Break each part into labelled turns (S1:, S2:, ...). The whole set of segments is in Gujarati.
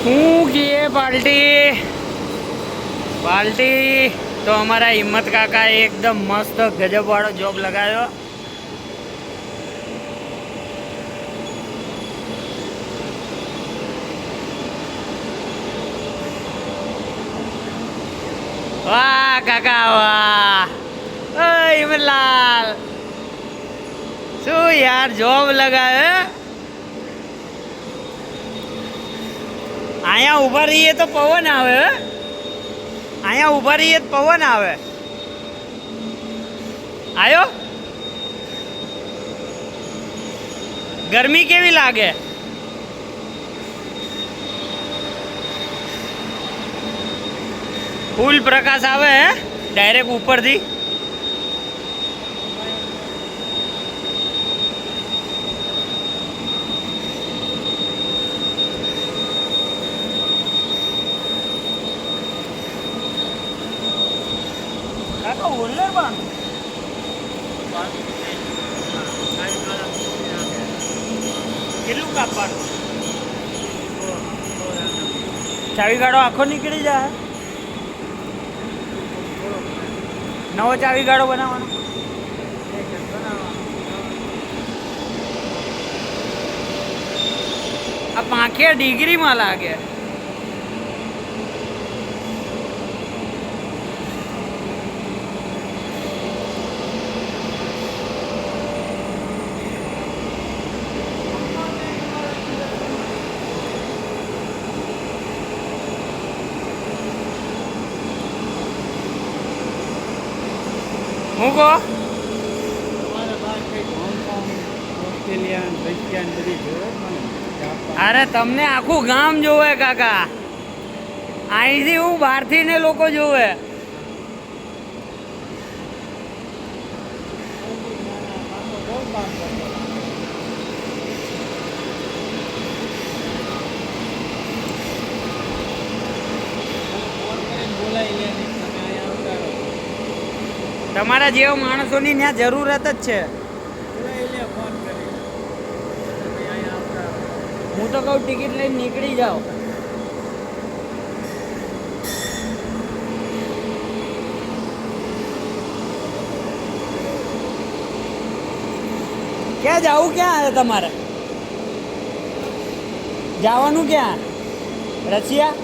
S1: હું કીએ પાર્ટી પાર્ટી તો અમારા હિંમત કાકા એકદમ મસ્ત ગજબ વાળો જોબ લગાવ્યો. વાહ કાકા વાહ. હિંમતલાલ શું યાર જોબ લગાવ્યો. અહીંયા ઊભા રહીએ તો પવન આવે. અહીંયા ઊભા રહીએ તો પવન આવે. આયો ગરમી કેવી લાગે. ફૂલ પ્રકાશ આવે હે ડાયરેક્ટ ઉપરથી. કાકા હોલ્ડર પણ કેટલું કાપવાનું. ચાવી ગાડો આખો નીકળી જાય. નવો ચાવી ગાડો બનાવવાનો. આ પાંખે ડિગ્રીમાં લાગે. હું કહો અરે તમને આખું ગામ જોવે કાકા. અહીંથી હું બહારથી ને લોકો જોવે. તમારા જેવા માણસોની ત્યાં જરૂરત જ છે. હું તો કહું ટિકિટ લઈને નીકળી જાઓ. ક્યાં જવું. ક્યાં આવે તમારે જવાનું. ક્યાં રશિયા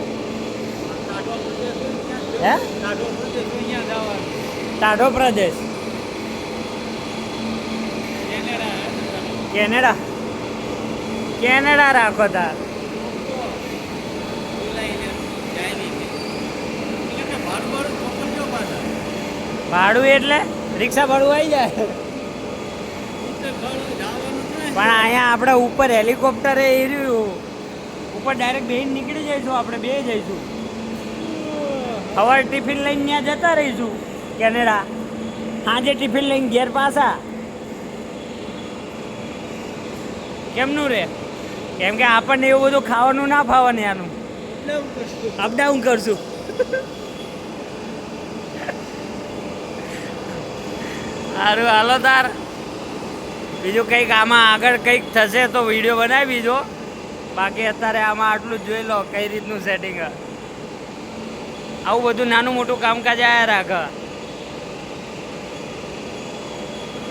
S1: હે ટાઢો પ્રદેશ. કેનેડા કેનેડા રાખો તાર. ભાડું એટલે રિક્ષા ભાડું આવી જાય. પણ અહીંયા આપણે ઉપર હેલિકોપ્ટર એ રહ્યું ઉપર ડાયરેક્ટ બેહીને નીકળી જઈશું. આપણે બે જઈશું. સવારે ટિફિન લઈને ત્યાં જતા રહીશું કેનેડા. સાંજે ટિફિન લઈને ઘેર પાછા. કેમનું રે. કેમ કે આપણને એવું બધું ખાવાનું ના ફાવે ને આનું અપડાઉન કરશું. સારું હાલો તાર. બીજું કંઈક આમાં આગળ કંઈક થશે તો વિડીયો બનાવી બીજો. બાકી અત્યારે આમાં આટલું જ જોઈ લો કઈ રીતનું સેટિંગ. આવું બધું નાનું મોટું કામકાજ આયા રાખે.